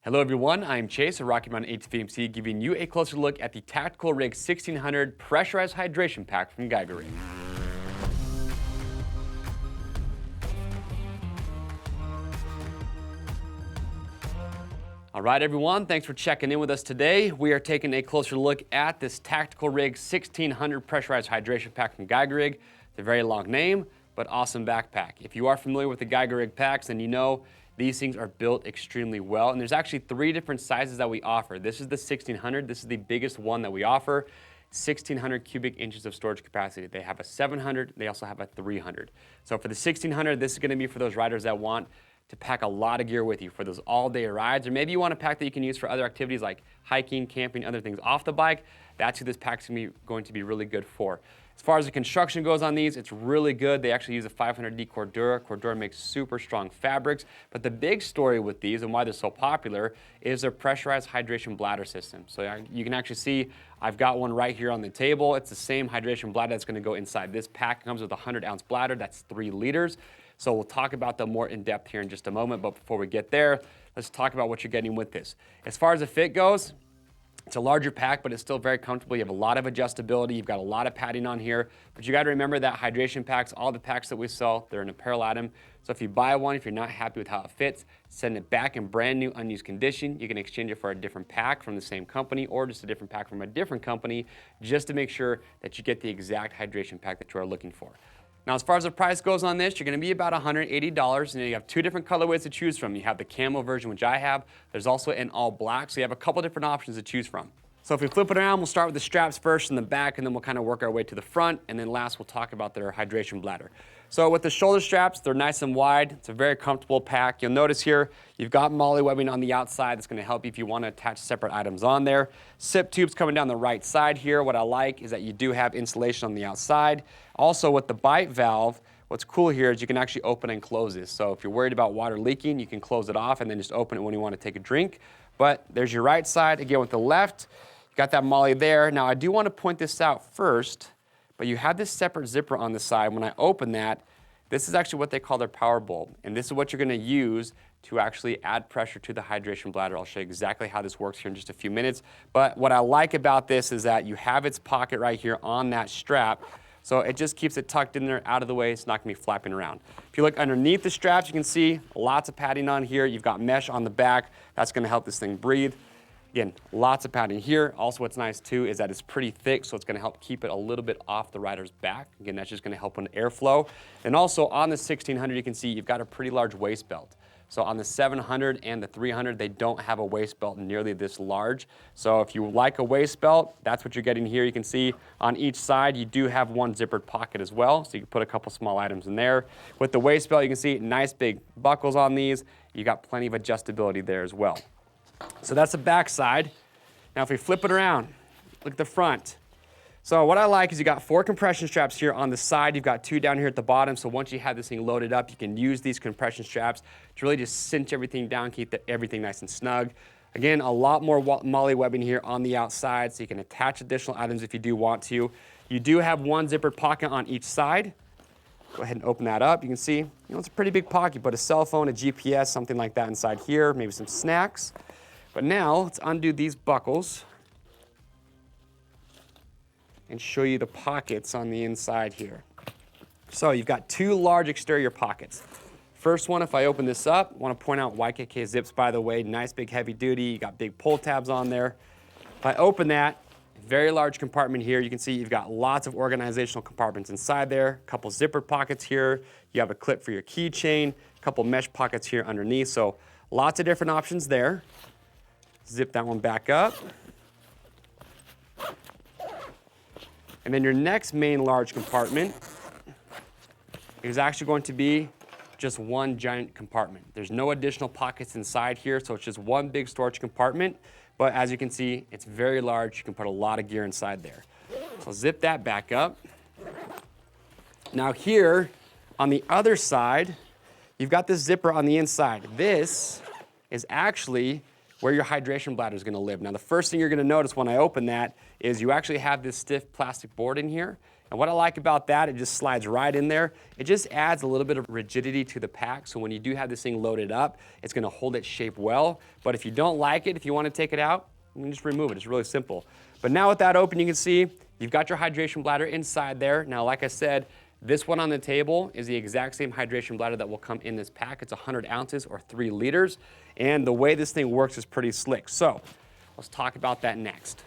Hello everyone, I'm Chase of Rocky Mountain ATVMC giving you a closer look at the Tactical Rig 1600 Pressurized Hydration Pack from Geigerrig. All right everyone, thanks for checking in with us today. We are taking a closer look at this Tactical Rig 1600 Pressurized Hydration Pack from Geigerrig. It's a very long name, but awesome backpack. If you are familiar with the Geigerrig packs, then you know these things are built extremely well, and there's actually 3 different sizes that we offer. This is the 1600. This is the biggest one that we offer. 1600 cubic inches of storage capacity. They have a 700. They also have a 300. So for the 1600, this is going to be for those riders that want to pack a lot of gear with you for those all-day rides, or maybe you want a pack that you can use for other activities like hiking, camping, other things off the bike. That's who this pack's going to be really good for. As far as the construction goes on these, it's really good. They actually use a 500D Cordura. Cordura makes super strong fabrics. But the big story with these and why they're so popular is their pressurized hydration bladder system. So you can actually see I've got one right here on the table. It's the same hydration bladder that's going to go inside this pack. It comes with a 100-ounce bladder. That's 3 liters. So we'll talk about them more in depth here in just a moment. But before we get there, let's talk about what you're getting with this. As far as the fit goes, it's a larger pack, but it's still very comfortable. You have a lot of adjustability. You've got a lot of padding on here. But you got to remember that hydration packs, all the packs that we sell, they're an apparel item. So if you buy one, if you're not happy with how it fits, send it back in brand new, unused condition. You can exchange it for a different pack from the same company or just a different pack from a different company just to make sure that you get the exact hydration pack that you are looking for. Now, as far as the price goes on this, you're going to be about $180. And you have 2 different colorways to choose from. You have the camo version, which I have. There's also an all black, so you have a couple different options to choose from. So if we flip it around, we'll start with the straps first in the back, and then we'll kind of work our way to the front. And then last, we'll talk about their hydration bladder. So with the shoulder straps, they're nice and wide. It's a very comfortable pack. You'll notice here, you've got MOLLE webbing on the outside. That's going to help you if you want to attach separate items on there. Sip tubes coming down the right side here. What I like is that you do have insulation on the outside. Also with the bite valve, what's cool here is you can actually open and close this. So if you're worried about water leaking, you can close it off and then just open it when you want to take a drink. But there's your right side. Again, with the left, you got that MOLLE there. Now, I do want to point this out first, but you have this separate zipper on the side. When I open that, this is actually what they call their power bulb. And this is what you're going to use to actually add pressure to the hydration bladder. I'll show you exactly how this works here in just a few minutes. But what I like about this is that you have its pocket right here on that strap. So it just keeps it tucked in there, out of the way. It's not going to be flapping around. If you look underneath the straps, you can see lots of padding on here. You've got mesh on the back. That's going to help this thing breathe. Again, lots of padding here. Also, what's nice too is that it's pretty thick, so it's going to help keep it a little bit off the rider's back. Again, that's just going to help with airflow. And also on the 1600, you can see you've got a pretty large waist belt. So on the 700 and the 300, they don't have a waist belt nearly this large. So if you like a waist belt, that's what you're getting here. You can see on each side, you do have one zippered pocket as well. So you can put a couple small items in there. With the waist belt, you can see nice big buckles on these. You got plenty of adjustability there as well. So that's the back side. Now if we flip it around, look at the front. So what I like is you got 4 compression straps here on the side. You've got 2 down here at the bottom. So once you have this thing loaded up, you can use these compression straps to really just cinch everything down, keep everything nice and snug. Again, a lot more MOLLE webbing here on the outside, so you can attach additional items if you do want to. You do have one zippered pocket on each side. Go ahead and open that up. You can see, it's a pretty big pocket. Put a cell phone, a GPS, something like that inside here, maybe some snacks. But now, let's undo these buckles and show you the pockets on the inside here. So you've got 2 large exterior pockets. First one, if I open this up, I want to point out YKK zips, by the way, nice big heavy duty. You got big pull tabs on there. If I open that, very large compartment here. You can see you've got lots of organizational compartments inside there, a couple zipper pockets here. You have a clip for your keychain, a couple mesh pockets here underneath. So lots of different options there. Zip that one back up. And then your next main large compartment is actually going to be just one giant compartment. There's no additional pockets inside here, so it's just one big storage compartment. But as you can see, it's very large. You can put a lot of gear inside there. So zip that back up. Now here, on the other side, you've got this zipper on the inside. This is actually where your hydration bladder is going to live. Now, the first thing you're going to notice when I open that is you actually have this stiff plastic board in here. And what I like about that, it just slides right in there. It just adds a little bit of rigidity to the pack, so when you do have this thing loaded up, it's gonna hold its shape well. But if you don't like it, if you wanna take it out, you can just remove it. It's really simple. But now with that open, you can see you've got your hydration bladder inside there. Now, like I said, this one on the table is the exact same hydration bladder that will come in this pack. It's 100 ounces or 3 liters. And the way this thing works is pretty slick. So let's talk about that next.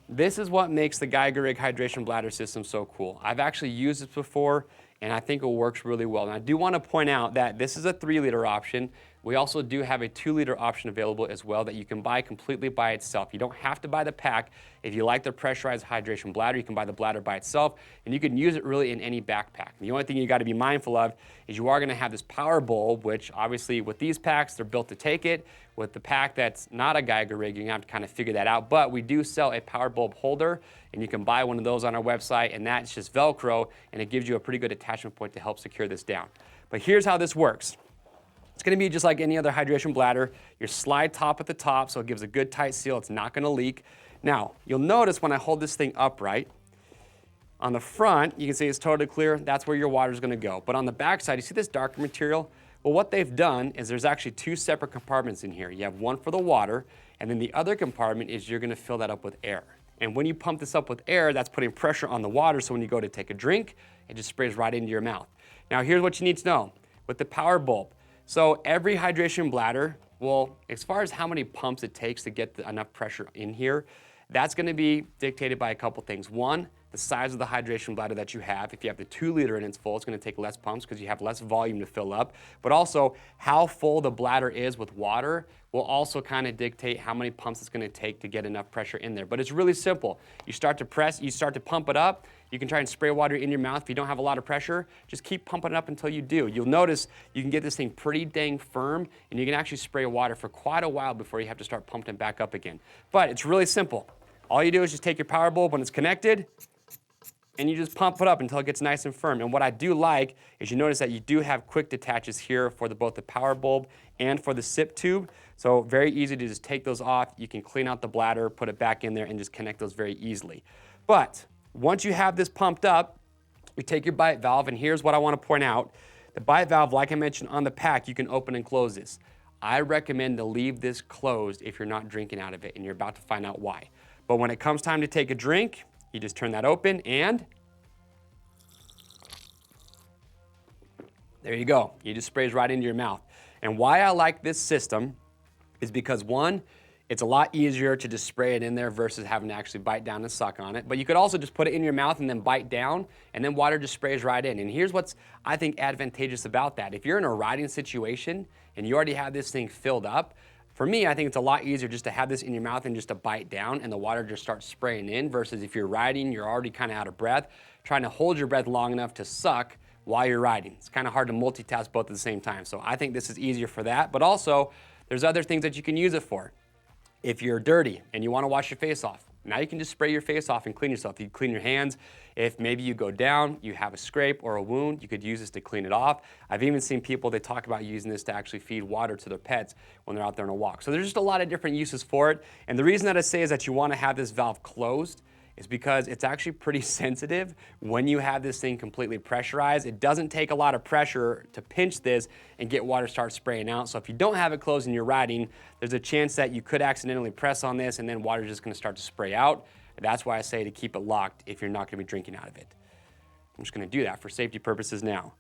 This is what makes the Geigerrig hydration bladder system so cool. I've actually used this before, and I think it works really well. And I do want to point out that this is a 3-liter option. We also do have a 2-liter option available as well that you can buy completely by itself. You don't have to buy the pack. If you like the pressurized hydration bladder, you can buy the bladder by itself, and you can use it really in any backpack. The only thing you got to be mindful of is you are going to have this power bulb, which obviously with these packs, they're built to take it. With the pack that's not a Geigerrig, you're going to have to kind of figure that out. But we do sell a power bulb holder, and you can buy one of those on our website, and that's just Velcro, and it gives you a pretty good attachment point to help secure this down. But here's how this works. It's going to be just like any other hydration bladder. Your slide top at the top, so it gives a good tight seal. It's not going to leak. Now, you'll notice when I hold this thing upright, on the front, you can see it's totally clear. That's where your water is going to go. But on the back side, you see this darker material? Well, what they've done is there's actually 2 separate compartments in here. You have one for the water, and then the other compartment is you're going to fill that up with air. And when you pump this up with air, that's putting pressure on the water, so when you go to take a drink, it just sprays right into your mouth. Now, here's what you need to know. With the power bulb, so every hydration bladder, well, as far as how many pumps it takes to get enough pressure in here, that's going to be dictated by a couple things. One, the size of the hydration bladder that you have. If you have the 2-liter and it's full, it's going to take less pumps because you have less volume to fill up. But also, how full the bladder is with water will also kind of dictate how many pumps it's going to take to get enough pressure in there. But it's really simple. You start to press, you start to pump it up. You can try and spray water in your mouth if you don't have a lot of pressure. Just keep pumping it up until you do. You'll notice you can get this thing pretty dang firm, and you can actually spray water for quite a while before you have to start pumping it back up again. But it's really simple. All you do is just take your power bulb when it's connected, and you just pump it up until it gets nice and firm. And what I do like is you notice that you do have quick detaches here for both the power bulb and for the sip tube. So very easy to just take those off. You can clean out the bladder, put it back in there, and just connect those very easily. But once you have this pumped up, you take your bite valve, and here's what I want to point out. The bite valve, like I mentioned on the pack, you can open and close this. I recommend to leave this closed if you're not drinking out of it, and you're about to find out why. But when it comes time to take a drink, you just turn that open, and there you go. It just sprays right into your mouth. And why I like this system is because, one, it's a lot easier to just spray it in there versus having to actually bite down and suck on it. But you could also just put it in your mouth and then bite down, and then water just sprays right in. And here's what's, I think, advantageous about that. If you're in a riding situation and you already have this thing filled up, for me, I think it's a lot easier just to have this in your mouth and just to bite down and the water just starts spraying in versus if you're riding, you're already kind of out of breath, trying to hold your breath long enough to suck while you're riding. It's kind of hard to multitask both at the same time. So I think this is easier for that. But also, there's other things that you can use it for. If you're dirty and you want to wash your face off, now you can just spray your face off and clean yourself. You can clean your hands. If maybe you go down, you have a scrape or a wound, you could use this to clean it off. I've even seen people, they talk about using this to actually feed water to their pets when they're out there on a walk. So there's just a lot of different uses for it. And the reason that I say is that you want to have this valve closed is because it's actually pretty sensitive when you have this thing completely pressurized. It doesn't take a lot of pressure to pinch this and get water start spraying out. So if you don't have it closed and you're riding, there's a chance that you could accidentally press on this and then water's just gonna start to spray out. That's why I say to keep it locked if you're not gonna be drinking out of it. I'm just gonna do that for safety purposes now.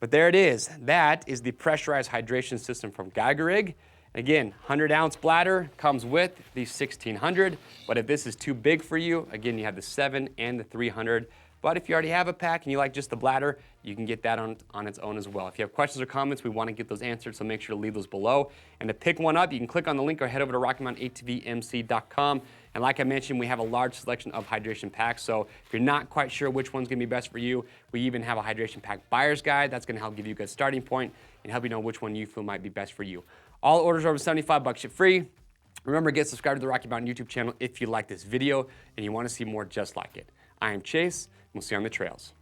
But there it is. That is the pressurized hydration system from Geigerrig. Again, 100-ounce bladder comes with the 1600, but if this is too big for you, again, you have the 7 and the 300. But if you already have a pack and you like just the bladder, you can get that on its own as well. If you have questions or comments, we want to get those answered, so make sure to leave those below. And to pick one up, you can click on the link or head over to RockyMountainATVMC.com. And like I mentioned, we have a large selection of hydration packs, so if you're not quite sure which one's going to be best for you, we even have a hydration pack buyer's guide. That's going to help give you a good starting point and help you know which one you feel might be best for you. All orders are over $75 ship free. Remember, get subscribed to the Rocky Mountain YouTube channel if you like this video and you want to see more just like it. I am Chase, and we'll see you on the trails.